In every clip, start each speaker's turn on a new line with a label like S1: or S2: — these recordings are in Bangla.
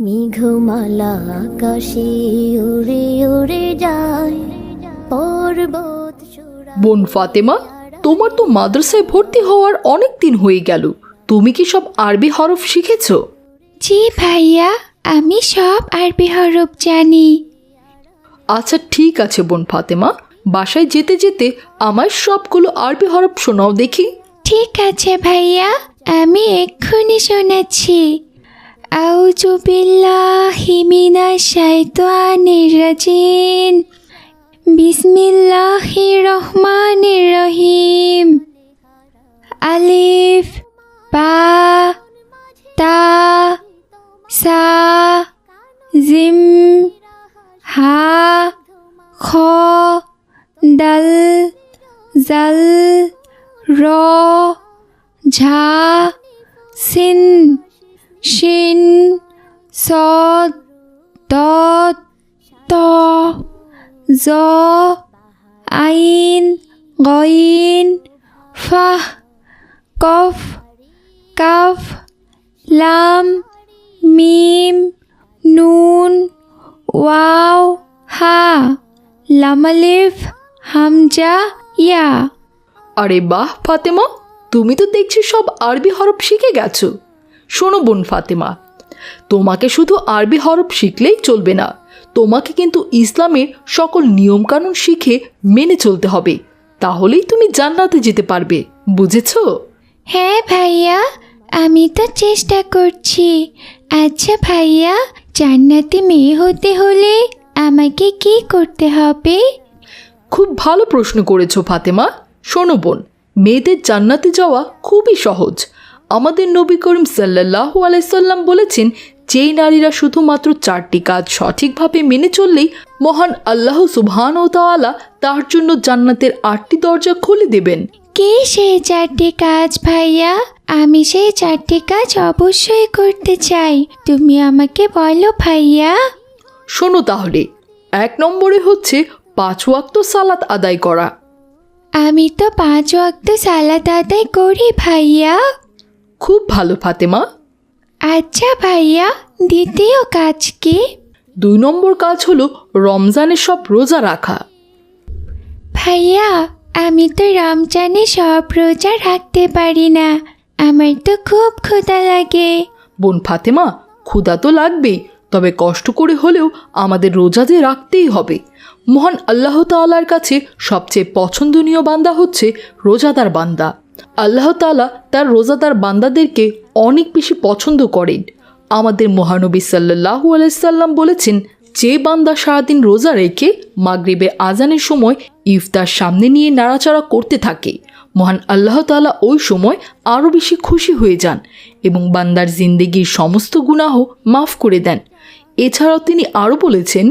S1: মেঘমালা আকাশে উড়ে উড়ে যায় পর্বত চূড়া।
S2: বোন ফাতেমা, তোমার তো মাদ্রাসায় ভর্তি হওয়ার অনেক দিন হয়ে গেল, তুমি কি সব আরবি হরফ শিখেছো?
S3: জি ভাইয়া, আমি সব আরবি হরফ জানি।
S2: আচ্ছা ঠিক আছে বোন ফাতেমা, বাসায় যেতে যেতে আমায় সবগুলো আরবি হরফ শোনাও দেখি।
S3: ঠিক আছে ভাইয়া, আমি এক্ষুনি শোনাচ্ছি। আউযু বিল্লাহি মিনাশ শাইতানির রাজিম। বিসমিল্লাহির রহমানির রহিম। আলিফ বা তা সা জিম হা খ দাল জাল র ঝা সিন শিন সদ দদ ত জ আইন গইন ফাহ কফ কাফ লাম মিম নুন ওয়াও হা লামালিফ হামজা ইয়া।
S2: আরে বাহ ফাতেমা, তুমি তো দেখছি সব আরবি হরফ শিখে গেছো। শোনো বোন ফাতেমা, তোমাকে শুধু আরবি হরফ শিখলেই চলবে না, তোমাকে কিন্তু ইসলামের সকল নিয়মকানুন শিখে মেনে চলতে হবে, তাহলেই তুমি জান্নাতে যেতে পারবে, বুঝেছো?
S3: হ্যাঁ ভাইয়া, আমি তো চেষ্টা করছি। আচ্ছা ভাইয়া, জান্নাতি মেয়ে হতে হলে আমাকে কি করতে হবে?
S2: খুব ভালো প্রশ্ন করেছো ফাতেমা। শোনো বোন, মেয়েদের জান্নাতে যাওয়া খুবই সহজ। আমাদের নবী করিম সাল্লাল্লাহু আলাইহি সাল্লাম বলেছেন, যেই নারীরা শুধুমাত্র 4টি কাজ সঠিকভাবে মেনে চললেই মহান আল্লাহ সুবহানাহু ওয়া তাআলা তার জন্য জান্নাতের 8টি দরজা খুলে দেবেন।
S3: কে সেই 4টি কাজ ভাইয়া? আমি সেই 4টি কাজ অবশ্যই করতে চাই, তুমি আমাকে বলো ভাইয়া।
S2: শোনো তাহলে, 1 নম্বরে হচ্ছে 5 ওয়াক্ত সালাত আদায় করা।
S3: আমি তো 5 ওয়াক্ত সালাত আদায় করি ভাইয়া।
S2: খুব ভালো ফাতেমা।
S3: আচ্ছা ভাইয়া, দ্বিতীয় কাজ কি?
S2: 2 নম্বর কাজ হলো রমজানের সব রোজা রাখা।
S3: ভাইয়া, আমি তো রমজানে সব রোজা রাখতে পারি না, আমার তো খুব ক্ষুধা লাগে।
S2: বোন ফাতেমা, ক্ষুধা তো লাগবেই, তবে কষ্ট করে হলেও আমাদের রোজা যে রাখতেই হবে। মহান আল্লাহ তাআলার কাছে সবচেয়ে পছন্দনীয় বান্দা হচ্ছে রোজাদার বান্দা। আল্লাহ তাআলা তার রোজাদার বান্দাদেরকে অনেক বেশি পছন্দ করেন। আমাদের মহানবী সাল্লাল্লাহু আলাইহি সাল্লাম বলেছেন, যে বান্দা সারাদিন রোজা রেখে মাগরিবে আজানের সময় ইফতার সামনে নিয়ে নাড়াচাড়া করতে থাকে, মহান আল্লাহ তাআলা ওই সময় আরও বেশি খুশি হয়ে যান এবং বান্দার জিন্দেগির সমস্ত গুনাহ মাফ করে দেন। এছাড়াও তিনি আরও বলেছেন,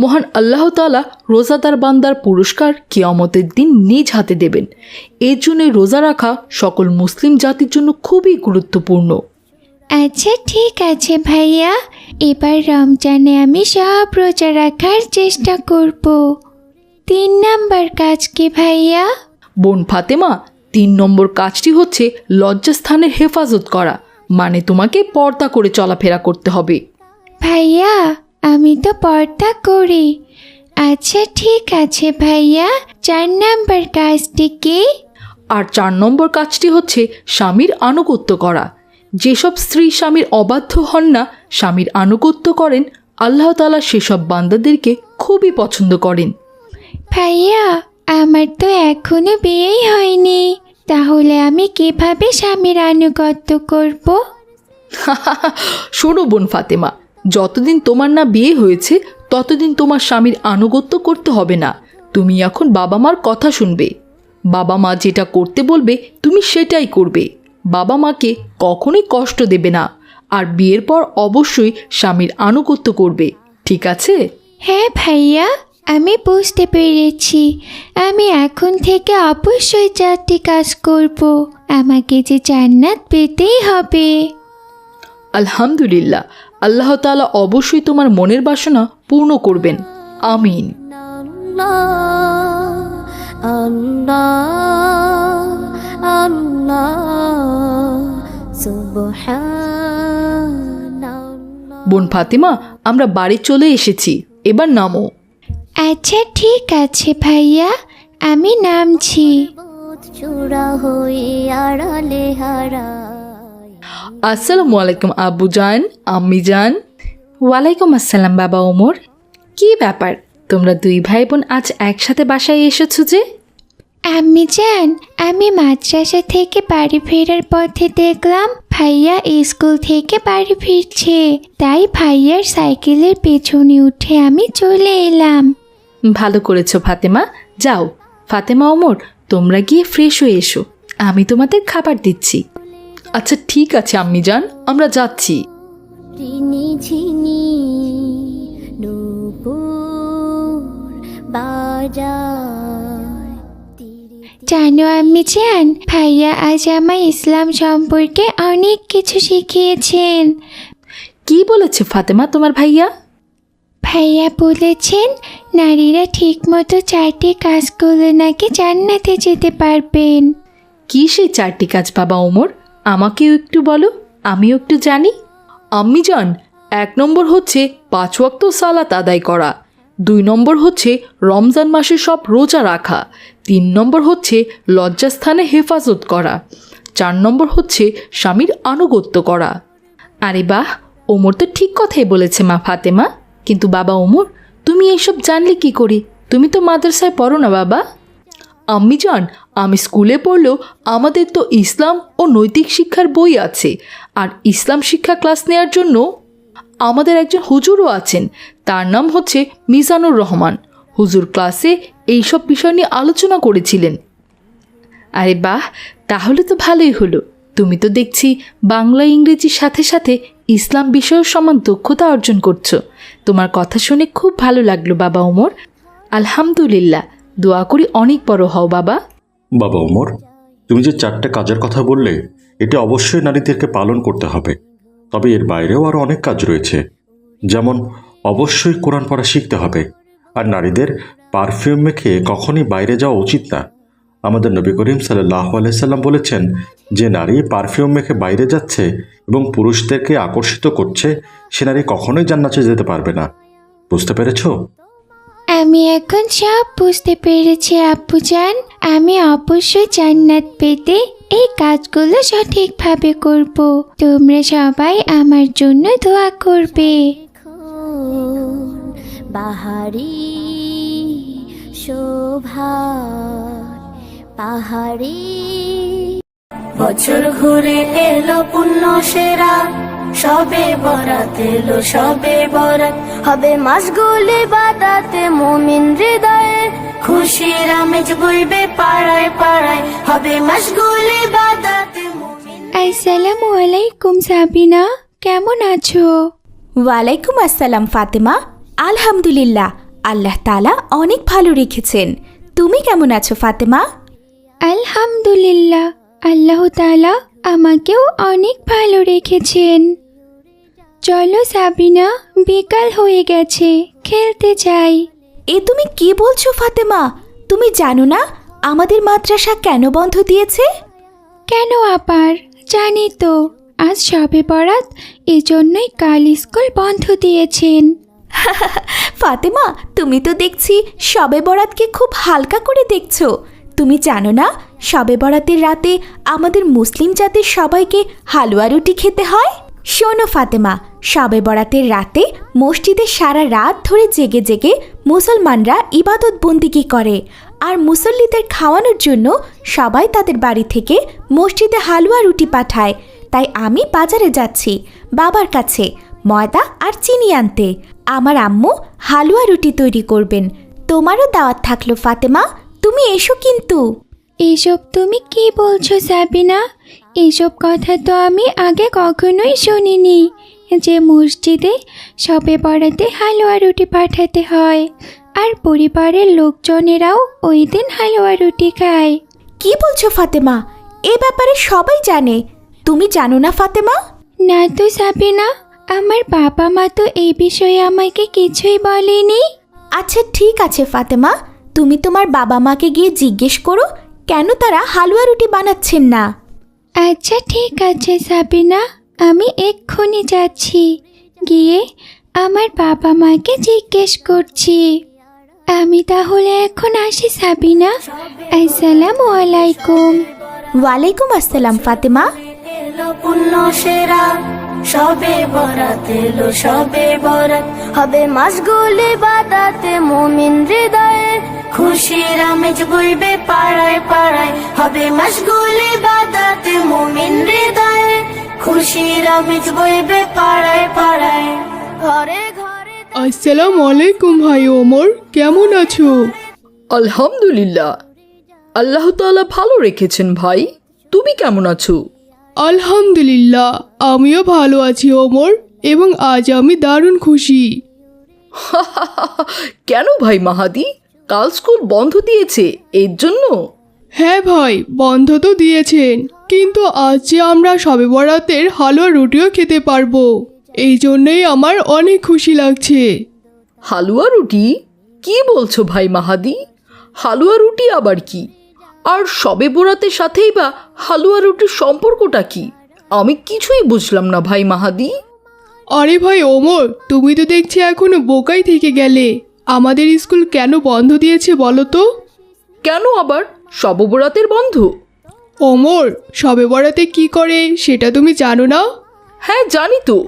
S2: মহান আল্লাহ তাআলা রোজাদার বান্দার পুরস্কার কিয়ামতের দিন নিজ হাতে দেবেন। এর জন্য রোজা রাখা সকল মুসলিম জাতির জন্য খুবই গুরুত্বপূর্ণ।
S3: আচ্ছা ঠিক আছে ভাইয়া, এবার রমজানে আমি সব রোজা রাখার চেষ্টা করব। 3 নাম্বার কাজ কি ভাইয়া?
S2: বোন ফাতেমা, 3 নম্বর কাজটি হচ্ছে লজ্জাস্থানের হেফাজত করা, মানে তোমাকে পর্দা করে চলাফেরা করতে হবে।
S3: ভাইয়া, আমি তো পর্দা করি। আচ্ছা ঠিক আছে ভাইয়া, 4 নাম্বার কাজটি কি?
S2: আর 4 নম্বর কাজটি হচ্ছে স্বামীর আনুগত্য করা। যেসব স্ত্রী স্বামীর অবাধ্য হন না, স্বামীর আনুগত্য করেন, আল্লাহ তাআলা সেসব বান্দাদেরকে খুবই পছন্দ করেন।
S3: ভাইয়া, আমার তো এখনো বিয়েই হয়নি, তাহলে আমি কিভাবে স্বামীর আনুগত্য করব?
S2: শোনো বোন ফাতেমা, যতদিন তোমার না বিয়ে হয়েছে ততদিন তোমার স্বামীর আনুগত্য করতে হবে না। তুমি এখন বাবা মার কথা শুনবে। বাবা মা যেটা করতে বলবে তুমি সেটাই করবে। বাবা মাকে কখনোই কষ্ট দেবে না, আর বিয়ের পর অবশ্যই স্বামীর আনুগত্য করবে, ঠিক আছে?
S3: হ্যাঁ ভাইয়া, আমি বুঝতে পেরেছি। আমি এখন থেকে অবশ্যই 4টি কাজ করব, আমাকে যে জান্নাত পেতেই হবে।
S2: আলহামদুলিল্লাহ, আল্লাহ তাআলা অবশ্যই তোমার মনের বাসনা পূর্ণ করবেন। আমিন।
S1: আল্লাহ আল্লাহ সুবহানাল্লাহ।
S2: বোন ফাতেমা, আমরা বাড়ি চলে এসেছি, এবার নামো।
S3: আচ্ছা ঠিক আছে ভাইয়া, আমি নামছি।
S1: বোধ চূড়া হয়ে আড়ালে হারায়।
S2: আসসালামু আলাইকুম আব্বু জান, আম্মি জান।
S3: ওয়ালাইকুম আসসালাম বাবা ওমর। কি ব্যাপার, তোমরা দুই ভাই বোন আজ একসাথে বাসায় এসেছো যে? আম্মি জান, আমি মাদ্রাসা থেকে বাড়ি ফেরার পথে দেখলাম ভাইয়া স্কুল থেকে বাড়ি ফিরছে, তাই ভাইয়ার সাইকেলের পেছনে উঠে আমি চলে এলাম। ভালো করেছো ফাতেমা। যাও ফাতেমা, ওমর, তোমরা গিয়ে ফ্রেশ হয়ে এসো, আমি তোমাদের খাবার দিচ্ছি।
S2: আচ্ছা ঠিক আছে আম্মি জান, আমরা যাচ্ছি।
S1: রিনি ঝিনি নূপুর বাজায়।
S3: জানো আম্মি জান, ভাইয়া আজ আমায় ইসলাম সম্পর্কে অনেক কিছু শিখিয়েছেন।
S2: কি বলেছে ফাতেমা তোমার ভাইয়া?
S3: ভাইয়া বলেছেন নারীরা ঠিকমতো 4টি কাজ করলে নাকি জান্নাতে যেতে পারবেন।
S2: কি সেই 4টি কাজ বাবা ওমর? আমাকেও একটু বলো, আমিও একটু জানি। আম্মি জান, 1 নম্বর হচ্ছে 5 ওয়াক্ত সালাত আদায় করা, 2 নম্বর হচ্ছে রমজান মাসে সব রোজা রাখা, 3 নম্বর হচ্ছে লজ্জাস্থানে হেফাজত করা, 4 নম্বর হচ্ছে স্বামীর আনুগত্য করা।
S3: আরে বাহ, ওমর তো ঠিক কথাই বলেছে মা ফাতেমা। কিন্তু বাবা ওমর, তুমি এইসব জানলে কি করে? তুমি তো মাদ্রাসায় পড়ো না বাবা।
S2: আম্মি জান, আমি স্কুলে পড়লেও আমাদের তো ইসলাম ও নৈতিক শিক্ষার বই আছে, আর ইসলাম শিক্ষা ক্লাস নেওয়ার জন্য আমাদের একজন হুজুরও আছেন, তার নাম হচ্ছে মিজানুর রহমান। হুজুর ক্লাসে এইসব বিষয় নিয়ে আলোচনা করেছিলেন।
S3: আরে বাহ, তাহলে তো ভালোই হলো। তুমি তো দেখছি বাংলা ইংরেজির সাথে সাথে ইসলাম বিষয়ের সমান দক্ষতা অর্জন করছো। তোমার কথা শুনে খুব ভালো লাগলো বাবা ওমর। আলহামদুলিল্লাহ, দোয়া করি অনেক বড় হও বাবা।
S4: বাবা ওমর, তুমি যে 4টা কাজের কথা বললে, এটা অবশ্যই নারীদেরকে পালন করতে হবে। তবে এর বাইরেও আরও অনেক কাজ রয়েছে, যেমন অবশ্যই কোরআন পড়া শিখতে হবে, আর নারীদের পারফিউম মেখে কখনই বাইরে যাওয়া উচিত না। আমাদের নবী করিম সাল্লাল্লাহু আলাইহি সাল্লাম বলেছেন, যে নারী পারফিউম মেখে বাইরে যাচ্ছে এবং পুরুষদেরকে আকর্ষিত করছে, সে নারী কখনোই জান্নাতে যেতে পারবে না। বুঝতে পেরেছো?
S3: আমি এখন সব বুঝতে পেরেছি আব্বুজান। আমি অবশ্যই জান্নাত পেতে এই কাজগুলো সঠিকভাবে করব। তোমরা সবাই আমার জন্য দোয়া করবে।
S1: বাহারি শোভা পাহাড়ি বছর ঘুরে এলো পুণ্য সেরা, সবে বরাত এলো, সবে বরাত হবে মাসগুলি বাদাতে মুমিন হৃদয়ে, খুশির আমেজ বইবে পাড়ায় পাড়ায়, হবে মাসগুলি বাদাতে মুমিন।
S3: আসসালামু আলাইকুম সাবিনা, কেমন আছো?
S5: ওয়ালাইকুম আসসালাম ফাতেমা। আলহামদুলিল্লাহ, আল্লাহ তাআলা অনেক ভালো রেখেছেন। তুমি কেমন আছো ফাতেমা?
S3: আলহামদুলিল্লাহ, আল্লাহ তাআলা আমাকেও অনেক ভালো রেখেছেন। চলো সাবিনা, বিকাল হয়ে গেছে, খেলতে যাই।
S5: এ তুমি কি বলছো ফাতেমা? তুমি জানো না আমাদের মাদ্রাসা কেন বন্ধ দিয়েছে?
S3: কেন আবার? জানি তো, আজ শবে বরাত, এজন্যই কাল স্কুল বন্ধ দিয়েছেন।
S5: ফাতেমা, তুমি তো দেখছি শবে বরাতকে খুব হালকা করে দেখছো। তুমি জানো না শবে বরাতের রাতে আমাদের মুসলিম জাতির সবাইকে হালুয়া রুটি খেতে হয়? শোনো ফাতেমা, শবে বরাতের রাতে মসজিদে সারা রাত ধরে জেগে জেগে মুসলমানরা ইবাদত বন্দিগি করে, আর মুসল্লিদের খাওয়ানোর জন্য সবাই তাদের বাড়ি থেকে মসজিদে হালুয়া রুটি পাঠায়। তাই আমি বাজারে যাচ্ছি বাবার কাছে ময়দা আর চিনি আনতে। আমার আম্মু হালুয়া রুটি তৈরি করবেন। তোমারও দাওয়াত থাকলো ফাতেমা, তুমি এসো কিন্তু।
S3: এসব তুমি কি বলছো সাবিনা? এসব কথা তো আমি আগে কখনোই শুনিনি, যে মসজিদে শবে বরাতে হালুয়া রুটি পাঠাতে হয়, আর পরিবারের লোকজনেরাও ওই দিন হালুয়া রুটি খায়।
S5: কি বলছো ফাতেমা? এ ব্যাপারে সবাই জানে, তুমি জানো না ফাতেমা?
S3: না তো সাবিনা, আমার বাবা মা তো এই বিষয়ে আমাকে কিছুই বলেনি।
S5: আচ্ছা ঠিক আছে ফাতেমা, তুমি তোমার বাবা মাকে গিয়ে জিজ্ঞেস করো কেন তারা হালুয়া রুটি বানাচ্ছেন না।
S3: আচ্ছা ঠিক আছে সাবিনা, আমি এক্ষুনি যাচ্ছি। গিয়ে আমার বাবা মাকে জিজ্ঞেস করছি। আমি তাহলে এখন আসি সাবিনা। আসসালামু আলাইকুম।
S5: ওয়ালাইকুম আসসালাম ফাতেমা।
S1: এলো পুণ্য সেরা, সবে বরাত এলো সবে বরাত, হবে মাসগুলি বাদাতে মুমিন হৃদয়ে, খুশির আমেজ বইবে পাড়ায় পাড়ায়, হবে মাসগুলি বাদাতে মুমিন হৃদয়ে, খুশির আমেজ বইবে পাড়ায় পাড়ায়, ঘরে ঘরে।
S6: আসসালামু আলাইকুম ভাই ওমর, কেমন আছো?
S2: আলহামদুলিল্লাহ, আল্লাহ তাআলা ভালো রেখেছেন ভাই। তুমি কেমন আছো?
S6: আলহামদুলিল্লাহ, আমিও ভালো আছি ওমর, এবং আজ আমি দারুণ খুশি।
S2: কেন ভাই মাহাদি, কাল স্কুল বন্ধ দিয়েছে এর জন্য?
S6: হ্যাঁ ভাই, বন্ধ তো দিয়েছেন, কিন্তু আজ যে আমরা শবে বরাতের হালুয়া রুটিও খেতে পারবো, এই জন্যই আমার অনেক খুশি লাগছে।
S2: হালুয়া রুটি? কি বলছো ভাই মাহাদি? হালুয়া রুটি আবার কি? আর শবে বরাতের সাথেই বা হালুয়া রুটির সম্পর্কটা কি? আমি কিছুই বুঝলাম না ভাই মাহাদি।
S6: আরে ভাই ওমর, তুমি তো দেখছি এখনো বোকাই থেকে গেলে। আমাদের স্কুল কেন বন্ধ দিয়েছে বলো তো?
S2: কেন আবার শবে বরাতের বন্ধ?
S6: ওমর, শবে বরাতে কি করে সেটা তুমি জানো না?
S2: হ্যাঁ জানি তো,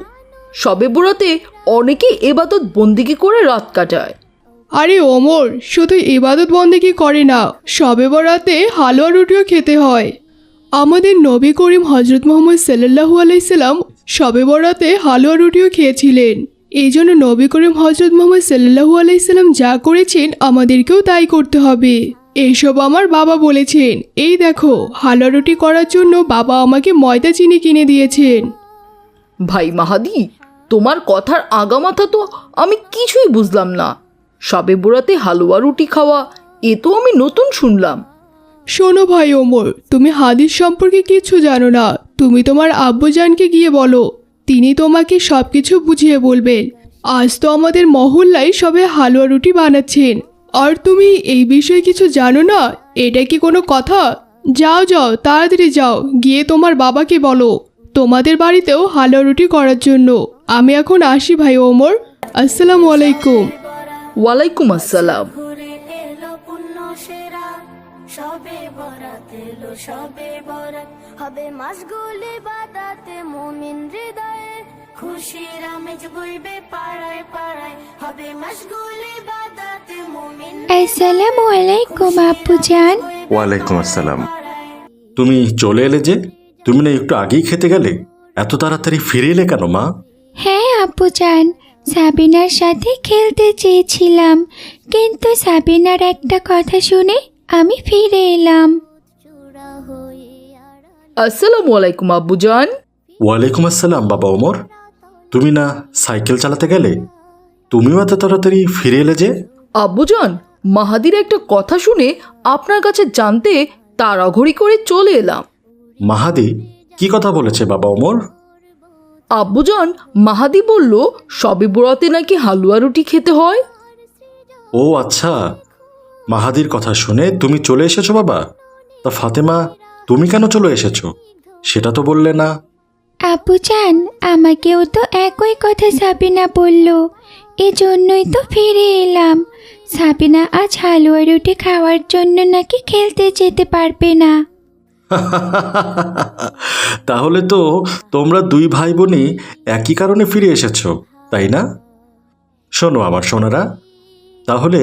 S2: শবে বরাতে অনেকে এবাদত বন্দিগি করে রাত কাটায়।
S6: আরে ওমর, শুধু ইবাদত বন্দেগি করে না, শবে বরাতে হালুয়া রুটিও খেতে হয়। আমাদের নবী করিম হজরত মোহাম্মদ সাল্লাল্লাহু আলাইহি সাল্লাম শবে বরাতে হালুয়া রুটিও খেয়েছিলেন। এই জন্য নবী করিম হজরত মোহাম্মদ সাল্লাল্লাহু আলাইহি সাল্লাম যা করেছেন আমাদেরকেও তাই করতে হবে। এইসব আমার বাবা বলেছেন। এই দেখো, হালুয়া রুটি করার জন্য বাবা আমাকে ময়দা চিনি কিনে দিয়েছেন।
S2: ভাই মাহাদি, তোমার কথার আগামাথা তো আমি কিছুই বুঝলাম না। শবে বরাতে হালুয়া রুটি খাওয়া, এ তো আমি নতুন শুনলাম।
S6: শোনো ভাই ওমর, তুমি হাদিস সম্পর্কে কিছু জানো না। তুমি তোমার আব্বুজানকে গিয়ে বলো, তিনি তোমাকে সব কিছু বুঝিয়ে বলবেন। আজ তো আমাদের মহল্লায় সবে হালুয়া রুটি বানাচ্ছেন, আর তুমি এই বিষয়ে কিছু জানো না? এটা কি কোনো কথা? যাও যাও, তাড়াতাড়ি যাও, গিয়ে তোমার বাবাকে বলো তোমাদের বাড়িতেও হালুয়া রুটি করার জন্য। আমি এখন আসি ভাই ওমর, আসসালামু আলাইকুম।
S2: ওয়ালাইকুম আসসালাম।
S1: ঘুরে এলো পুণ্য সেরা, সবে বরাত এলো সবে বরাত, হবে মাসগুলি বাদাতে মুমিন হৃদয়ে, খুশির আমেজ বইবে পাড়ায় পাড়ায়, হবে মাসগুলি বাদাতে মুমিন
S3: আসসালামু আলাইকুম আব্বুজান।
S4: ওয়ালাইকুম আসসালাম। তুমি চলে এলে যে? তুমি না একটু আগেই খেতে গেলে? এত তাড়াতাড়ি ফিরে এলে কেন মা?
S3: হ্যাঁ আব্বুজান, সাবিনার সাথে খেলতে চেয়েছিলাম, কিন্তু সাবিনার একটা কথা শুনে আমি ফিরে এলাম।
S2: আসসালামু আলাইকুম আব্বুজান।
S4: ওয়ালাইকুম আসসালাম বাবা ওমর। তুমি না সাইকেল চালাতে গেলে? তুমিও এত তাড়াতাড়ি ফিরে এলে যে?
S2: আব্বুজান, মাহাদির একটা কথা শুনে আপনার কাছে জানতে তাড়াঘড়ি করে চলে এলাম।
S4: মাহাদি কি কথা বলেছে বাবা ওমর?
S2: আব্বুজান, মাহাদি বলল শবে বরাতে নাকি হালুয়া রুটি খেতে হয়।
S4: ও আচ্ছা, মাহাদির কথা শুনে তুমি চলে এসেছো বাবা? তা ফাতেমা, তুমি কেন চলে এসেছো সেটা তো বললে না।
S3: আব্বুজান, আমাকেও তো একই কথা সাবিনা বলল, এজন্যই তো ফিরে এলাম। সাবিনা আজ হালুয়া রুটি খাওয়ার জন্য নাকি খেলতে যেতে পারবে না।
S4: তাহলে তো তোমরা দুই ভাই বোনই একই কারণে ফিরে এসেছো, তাই না? শোনো আমার সোনারা, তাহলে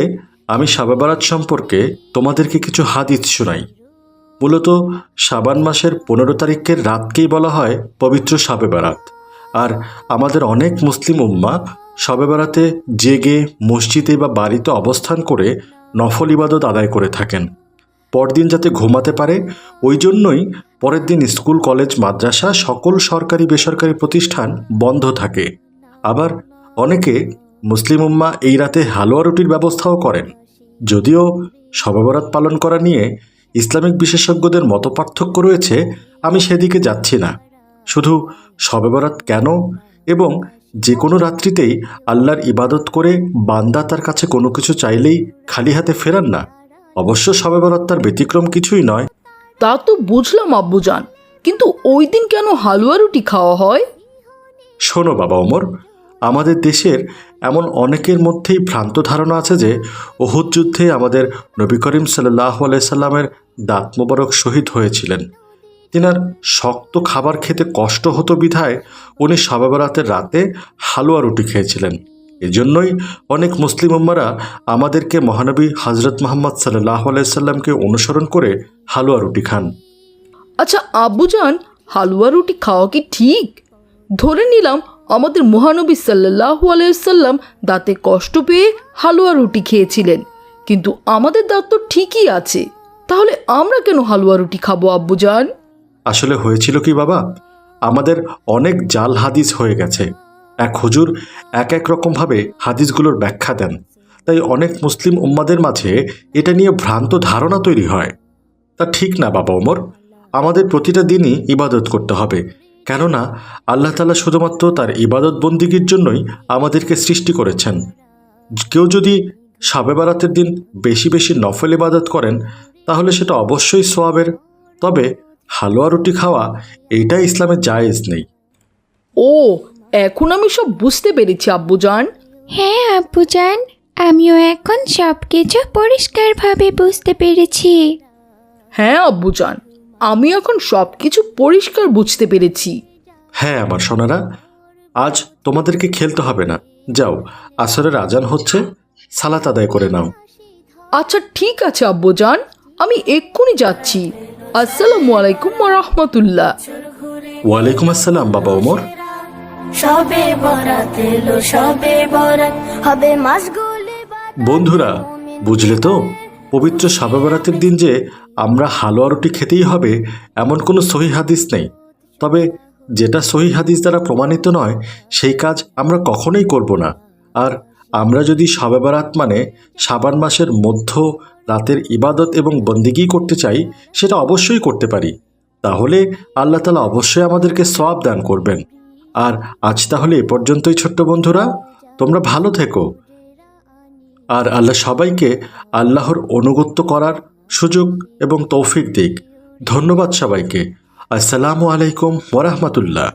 S4: আমি শবে বরাত সম্পর্কে তোমাদেরকে কিছু হাদিস শোনাই। মূলত শাবান মাসের 15 তারিখের রাতকেই বলা হয় পবিত্র শবে বরাত। আর আমাদের অনেক মুসলিম উম্মা শবে বরাতে জেগে মসজিদে বা বাড়িতে অবস্থান করে নফল ইবাদত আদায় করে থাকেন, পরদিন যাতে ঘুমাতে পারে। ওই জন্যই পরের দিন স্কুল, কলেজ, মাদ্রাসা, সকল সরকারি বেসরকারি প্রতিষ্ঠান বন্ধ থাকে। আবার অনেকে মুসলিম উম্মা এই রাতে হালুয়া রুটির ব্যবস্থাও করেন। যদিও শবে বরাত পালন করা নিয়ে ইসলামিক বিশেষজ্ঞদের মতপার্থক্য রয়েছে, আমি সেদিকে যাচ্ছি না। শুধু শবে বরাত কেন এবং যে কোনো রাত্রিতেই আল্লাহর ইবাদত করে বান্দা তার কাছে কোনো কিছু চাইলেই খালি হাতে ফেরান না। অবশ্য শবে বরাত তার ব্যতিক্রম কিছুই নয়।
S2: তা তো বুঝলাম আব্বুজান, কিন্তু ওই দিন কেন হালুয়া রুটি খাওয়া হয়?
S4: শোনো বাবা ওমর, আমাদের দেশের এমন অনেকের মধ্যেই ভ্রান্ত ধারণা আছে যে উহুদ যুদ্ধে আমাদের নবী করিম সাল্লাল্লাহু আলাইহি সাল্লামের দাঁত মোবারক শহীদ হয়েছিলেন। তিনার শক্ত খাবার খেতে কষ্ট হতো বিধায় উনি শবে বরাতের রাতে হালুয়া রুটি খেয়েছিলেন। এজন্যই অনেক মুসলিম উম্মারা আমাদেরকে মহানবী হজরত মুহাম্মদ সাল্লাল্লাহু আলাইহি সাল্লামকে অনুসরণ করে হালুয়া রুটি খান।
S2: আচ্ছা আব্বুজান, হালুয়া রুটি খাওয়া কি ঠিক? ধরে নিলাম আমাদের মহানবী সাল্লাল্লাহু আলাইহি সাল্লাম দাঁতে কষ্ট পেয়ে হালুয়া রুটি খেয়েছিলেন, কিন্তু আমাদের দাঁত তো ঠিকই আছে, তাহলে আমরা কেন হালুয়া রুটি খাবো আব্বুজান?
S4: আসলে হয়েছিল কি বাবা, আমাদের অনেক জাল হাদিস হয়ে গেছে। এক হুজুর এক এক রকমভাবে হাদিসগুলোর ব্যাখ্যা দেন, তাই অনেক মুসলিম উম্মাদের মাঝে এটা নিয়ে ভ্রান্ত ধারণা তৈরি হয়। তা ঠিক না বাবা ওমর, আমাদের প্রতিটা দিনই ইবাদত করতে হবে, কেননা আল্লাহ তাআলা শুধুমাত্র তার ইবাদত বন্দিগির জন্যই আমাদেরকে সৃষ্টি করেছেন। কেউ যদি শবে বরাতের দিন বেশি বেশি নফল ইবাদত করেন তাহলে সেটা অবশ্যই সওয়াবের। তবে হালুয়া রুটি খাওয়া এইটা ইসলামে জায়েজ নেই।
S2: ও, এখন আমি সব বুঝতে পেরেছি আব্বুজান।
S3: হ্যাঁ আব্বুজান, আমিও এখন সব কিছু পরিষ্কারভাবে বুঝতে পেরেছি।
S2: হ্যাঁ আব্বুজান, আমি এখন সব কিছু পরিষ্কার বুঝতে পেরেছি।
S4: হ্যাঁ আমার সোনারা, আজ তোমাদেরকে খেলতে হবে না, যাও আসরের আজান হচ্ছে, সালাত আদায় করে নাও।
S2: আচ্ছা ঠিক আছে আব্বুজান, আমি এক্ষুনি যাচ্ছি। আসসালামু আলাইকুম ওয়া রাহমাতুল্লাহ।
S4: ওয়ালাইকুম আসসালাম বাবা ওমর।
S1: সবে বরাত এলো, সবে বরাত হবে মাসগুলি
S4: বন্ধুরা, বুঝলে তো, পবিত্র শবে বরাতের দিন যে আমরা হালুয়া রুটি খেতেই হবে এমন কোনো সহিহ হাদিস নেই। তবে যেটা সহিহ হাদিস দ্বারা প্রমাণিত নয় সেই কাজ আমরা কখনোই করব না। আর আমরা যদি শবে বরাত মানে শাবান মাসের মধ্য রাতের ইবাদত এবং বন্দিগি করতে চাই, সেটা অবশ্যই করতে পারি। তাহলে আল্লাহ তাআলা অবশ্যই আমাদেরকে সওয়াব দান করবেন। আর আজ তাহলে এ পর্যন্তই ছোট্ট বন্ধুরা, তোমরা ভালো থেকো। আর আল্লাহ সবাইকে আল্লাহর অনুগত্য করার সুযোগ এবং তৌফিক দিক। ধন্যবাদ সবাইকে। আসসালামু আলাইকুম ওয়া রাহমাতুল্লাহ।